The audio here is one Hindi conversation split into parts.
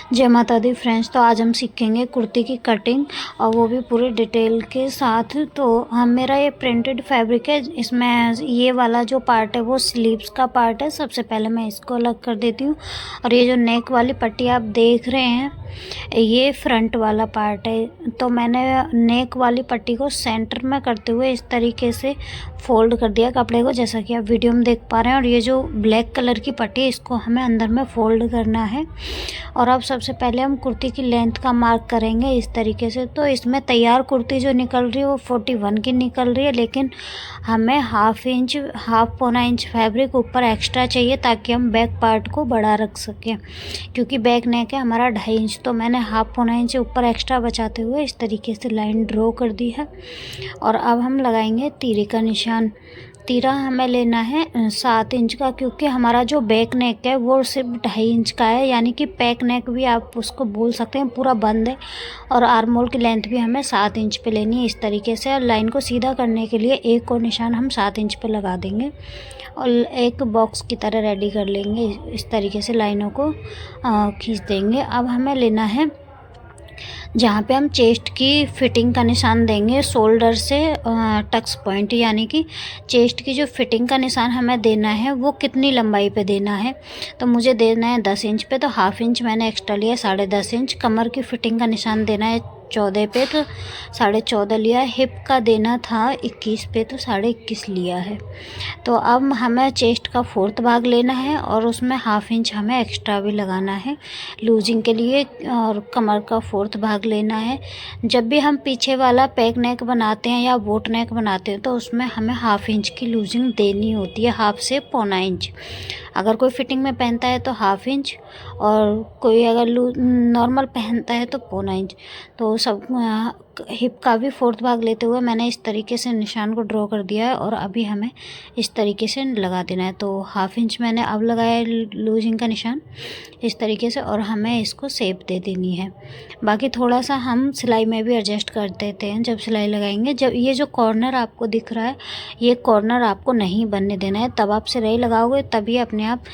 जय माता दी फ्रेंड्स। तो आज हम सीखेंगे कुर्ती की कटिंग और वो भी पूरे डिटेल के साथ। तो हम मेरा ये प्रिंटेड फैब्रिक है, इसमें ये वाला जो पार्ट है वो स्लीव्स का पार्ट है। सबसे पहले मैं इसको अलग कर देती हूँ। और ये जो नेक वाली पट्टी आप देख रहे हैं ये फ्रंट वाला पार्ट है। तो मैंने नेक वाली पट्टी को सेंटर में करते हुए इस तरीके से फोल्ड कर दिया कपड़े को, जैसा कि आप वीडियो में देख पा रहे हैं। और ये जो ब्लैक कलर की पट्टी है इसको हमें अंदर में फोल्ड करना है। और अब सबसे पहले हम कुर्ती की लेंथ का मार्क करेंगे इस तरीके से। तो इसमें तैयार कुर्ती जो निकल रही है वो 41 की निकल रही है, लेकिन हमें हाफ पौना इंच फैब्रिक ऊपर एक्स्ट्रा चाहिए ताकि हम बैक पार्ट को बड़ा रख सकें, क्योंकि बैक नेक है हमारा 2.5 इंच। तो मैंने हाफ पौना इंच ऊपर एक्स्ट्रा बचाते हुए इस तरीके से लाइन ड्रॉ कर दी है। और अब हम लगाएंगे तीरे का निशान। तीरा हमें लेना है 7 इंच का, क्योंकि हमारा जो बैक नेक है वो सिर्फ 2.5 इंच का है, यानी कि पैक नेक भी आप उसको बोल सकते हैं, पूरा बंद है। और आर्म होल की लेंथ भी हमें 7 इंच पे लेनी है इस तरीके से। और लाइन को सीधा करने के लिए एक और निशान हम 7 इंच पे लगा देंगे और एक बॉक्स की तरह रेडी कर लेंगे। इस तरीके से लाइनों को खींच देंगे। अब हमें लेना है जहाँ पे हम चेस्ट की फिटिंग का निशान देंगे, शोल्डर से टक्स पॉइंट, यानी कि चेस्ट की जो फिटिंग का निशान हमें देना है वो कितनी लंबाई पे देना है। तो मुझे देना है 10 इंच पे, तो हाफ इंच मैंने एक्स्ट्रा लिया, 10.5 इंच। कमर की फिटिंग का निशान देना है 14 पे, तो 14.5 लिया। हिप का देना था 21 पे, तो 21.5 लिया है। तो अब हमें चेस्ट का 4th भाग लेना है और उसमें हाफ इंच हमें एक्स्ट्रा भी लगाना है लूजिंग के लिए। और कमर का 4th भाग लेना है। जब भी हम पीछे वाला पैक नेक बनाते हैं या बोट नेक बनाते हैं तो उसमें हमें हाफ इंच की लूजिंग देनी होती है, हाफ से पौना इंच। अगर कोई फिटिंग में पहनता है तो हाफ इंच, और कोई अगर नॉर्मल पहनता है तो पौना इंच। तो सब हिप का भी 4th भाग लेते हुए मैंने इस तरीके से निशान को ड्रॉ कर दिया है। और अभी हमें इस तरीके से लगा देना है। तो हाफ इंच मैंने अब लगाया लूजिंग का निशान इस तरीके से, और हमें इसको शेप दे देनी है। बाकी थोड़ा सा हम सिलाई में भी एडजस्ट कर देते हैं जब सिलाई लगाएंगे। जब ये जो कॉर्नर आपको दिख रहा है ये कॉर्नर आपको नहीं बनने देना है, तब आप सिलाई लगाओगे तभी अपने आप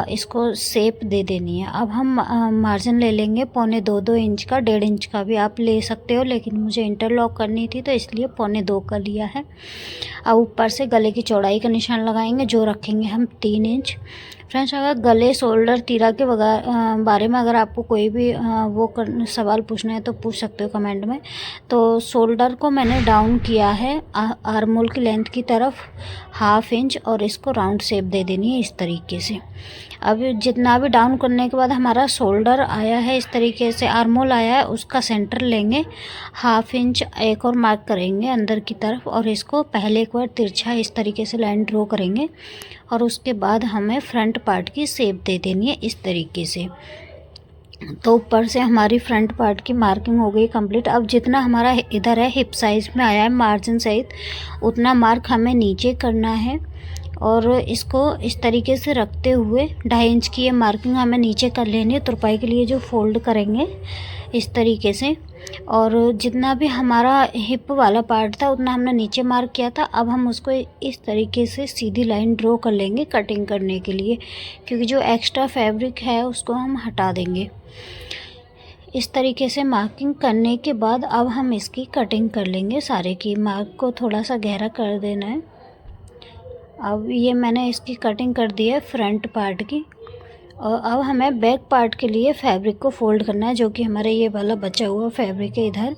इसको शेप दे देनी है। अब हम मार्जिन ले लेंगे 2.25 इंच का, 1.5 इंच का भी आप ले सकते हो, लेकिन मुझे इंटरलॉक करनी थी तो इसलिए 2.25 का लिया है। अब ऊपर से गले की चौड़ाई का निशान लगाएंगे जो रखेंगे हम 3 इंच। फ्रेंड्स, अगर गले, शोल्डर, तीरा के बारे में अगर आपको कोई भी सवाल पूछना है तो पूछ सकते हो कमेंट में। तो शोल्डर को मैंने डाउन किया है आर्म होल की लेंथ की तरफ हाफ इंच, और इसको राउंड शेप दे देनी है इस तरीके से। अब जितना भी डाउन करने के बाद हमारा शोल्डर आया है इस तरीके से, आर्म होल आया है, उसका सेंटर लेंगे, हाफ इंच एक और मार्क करेंगे अंदर की तरफ, और इसको पहले एक बार तिरछा इस तरीके से लाइन ड्रॉ करेंगे। और उसके बाद हमें फ्रंट पार्ट की शेप दे देनी है इस तरीके से। तो ऊपर से हमारी फ्रंट पार्ट की मार्किंग हो गई कंप्लीट। अब जितना हमारा इधर है हिप साइज में आया है मार्जिन सहित, उतना मार्क हमें नीचे करना है। और इसको इस तरीके से रखते हुए 2.5 इंच की ये मार्किंग हमें नीचे कर लेनी है तुरपाई के लिए, जो फोल्ड करेंगे इस तरीके से। और जितना भी हमारा हिप वाला पार्ट था उतना हमने नीचे मार्क किया था। अब हम उसको इस तरीके से सीधी लाइन ड्रॉ कर लेंगे कटिंग करने के लिए, क्योंकि जो एक्स्ट्रा फैब्रिक है उसको हम हटा देंगे। इस तरीके से मार्किंग करने के बाद अब हम इसकी कटिंग कर लेंगे सारे की। मार्क को थोड़ा सा गहरा कर देना है। अब ये मैंने इसकी कटिंग कर दी है फ्रंट पार्ट की। और अब हमें बैक पार्ट के लिए फैब्रिक को फोल्ड करना है, जो कि हमारे ये वाला बचा हुआ फैब्रिक है इधर,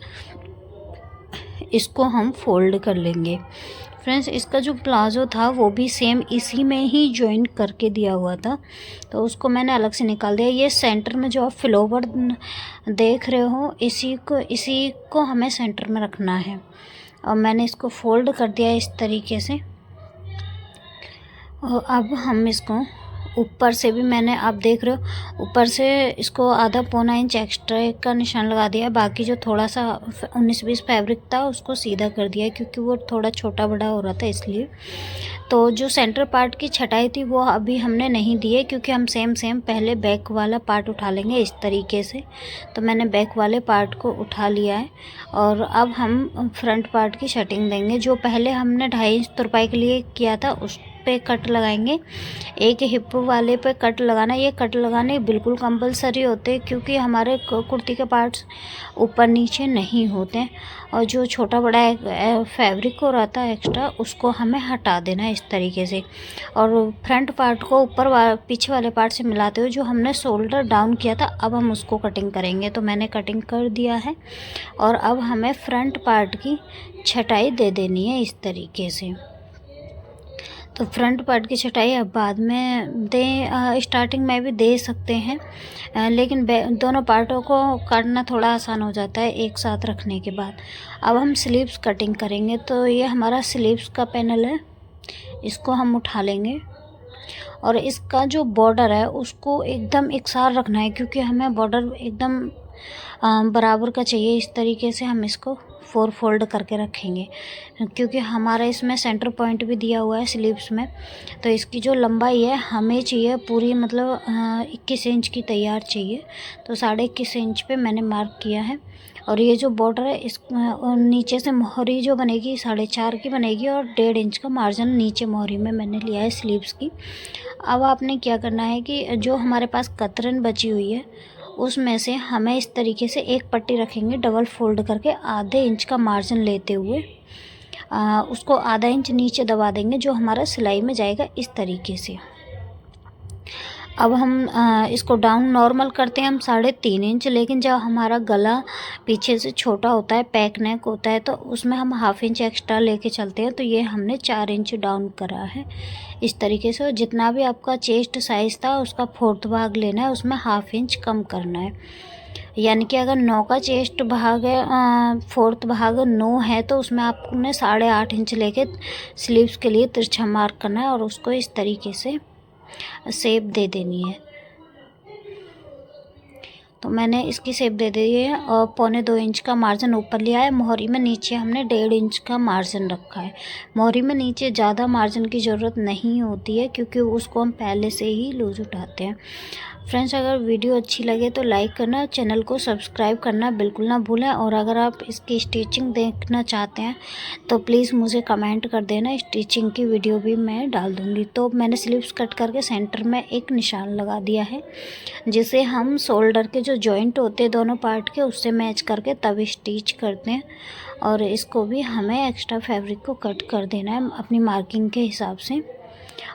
इसको हम फोल्ड कर लेंगे। फ्रेंड्स, इसका जो प्लाजो था वो भी सेम इसी में ही ज्वाइन करके दिया हुआ था, तो उसको मैंने अलग से निकाल दिया। ये सेंटर में जो आप फ्लोवर देख रहे हो इसी को हमें सेंटर में रखना है। और मैंने इसको फोल्ड कर दिया इस तरीके से। और अब हम इसको ऊपर से भी मैंने, आप देख रहे हो, ऊपर से इसको आधा पौना इंच एक्स्ट्रा का निशान लगा दिया। बाकी जो थोड़ा सा 19-20 फैब्रिक था उसको सीधा कर दिया, क्योंकि वो थोड़ा छोटा बड़ा हो रहा था इसलिए। तो जो सेंटर पार्ट की छटाई थी वो अभी हमने नहीं दी है, क्योंकि हम सेम पहले बैक वाला पार्ट उठा लेंगे इस तरीके से। तो मैंने बैक वाले पार्ट को उठा लिया है। और अब हम फ्रंट पार्ट की शटिंग देंगे, जो पहले हमने 2.5 इंच तुरपाई के लिए किया था पे कट लगाएंगे, एक हिप वाले पे कट लगाना। ये कट लगाने बिल्कुल कंपलसरी होते हैं क्योंकि हमारे कुर्ती के पार्ट्स ऊपर नीचे नहीं होते हैं, और जो छोटा बड़ा फैब्रिक हो रहता है एक्स्ट्रा, उसको हमें हटा देना है इस तरीके से। और फ्रंट पार्ट को पीछे वाले पार्ट से मिलाते हुए जो हमने शोल्डर डाउन किया था, अब हम उसको कटिंग करेंगे। तो मैंने कटिंग कर दिया है और अब हमें फ्रंट पार्ट की छटाई दे देनी है इस तरीके से। तो फ्रंट पार्ट की छटाई अब बाद में दें, स्टार्टिंग में भी दे सकते हैं, लेकिन दोनों पार्टों को काटना थोड़ा आसान हो जाता है एक साथ रखने के बाद। अब हम स्लीव्स कटिंग करेंगे। तो ये हमारा स्लीव्स का पैनल है, इसको हम उठा लेंगे और इसका जो बॉर्डर है उसको एकदम एकसार रखना है क्योंकि हमें बॉर्डर एकदम बराबर का चाहिए। इस तरीके से हम इसको 4 फोल्ड करके रखेंगे क्योंकि हमारा इसमें सेंटर पॉइंट भी दिया हुआ है स्लीव्स में। तो इसकी जो लंबाई है हमें चाहिए पूरी, मतलब 21 इंच की तैयार चाहिए। तो 21.5 इंच पे मैंने मार्क किया है। और ये जो बॉर्डर है इस नीचे से मोहरी जो बनेगी 4.5 की बनेगी और 1.5 इंच का मार्जिन नीचे मोहरी में मैंने लिया है स्लीव्स की। अब आपने क्या करना है कि जो हमारे पास कतरन बची हुई है उसमें से हमें इस तरीके से एक पट्टी रखेंगे डबल फोल्ड करके, आधे इंच का मार्जिन लेते हुए उसको आधा इंच नीचे दबा देंगे जो हमारा सिलाई में जाएगा इस तरीके से। अब हम इसको डाउन नॉर्मल करते हैं हम 3.5 इंच, लेकिन जब हमारा गला पीछे से छोटा होता है, पैक नेक होता है, तो उसमें हम 1/2 इंच एक्स्ट्रा लेके चलते हैं। तो ये हमने 4 इंच डाउन करा है इस तरीके से। जितना भी आपका चेस्ट साइज़ था उसका 4th भाग लेना है, उसमें 1/2 इंच कम करना है। यानी कि अगर 9 का चेस्ट भाग है, 4th भाग 9 है, तो उसमें आपने 8.5 इंच लेके स्लीव्स के लिए तिरछा मार्क करना है और उसको इस तरीके से शेप दे देनी है। तो मैंने इसकी शेप दे दी है और 1.25 इंच का मार्जिन ऊपर लिया है। मोहरी में नीचे हमने 1.5 इंच का मार्जिन रखा है। मोहरी में नीचे ज़्यादा मार्जिन की ज़रूरत नहीं होती है क्योंकि उसको हम पहले से ही लूज उठाते हैं। फ्रेंड्स, अगर वीडियो अच्छी लगे तो लाइक करना, चैनल को सब्सक्राइब करना बिल्कुल ना भूलें। और अगर आप इसकी स्टिचिंग देखना चाहते हैं तो प्लीज़ मुझे कमेंट कर देना, स्टिचिंग की वीडियो भी मैं डाल दूँगी। तो मैंने स्लीव्स कट करके सेंटर में एक निशान लगा दिया है जिसे हम शोल्डर के जो जॉइंट होते हैं दोनों पार्ट के उससे मैच करके तब स्टिच करते हैं। और इसको भी हमें एक्स्ट्रा फैब्रिक को कट कर देना है अपनी मार्किंग के हिसाब से।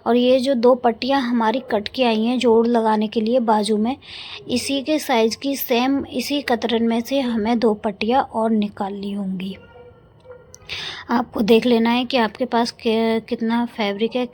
और ये जो 2 पट्टियाँ हमारी कट के आई हैं जोड़ लगाने के लिए बाजू में, इसी के साइज़ की सेम इसी कतरन में से हमें 2 पट्टियाँ और निकालनी होंगी। आपको देख लेना है कि आपके पास कितना फैब्रिक है।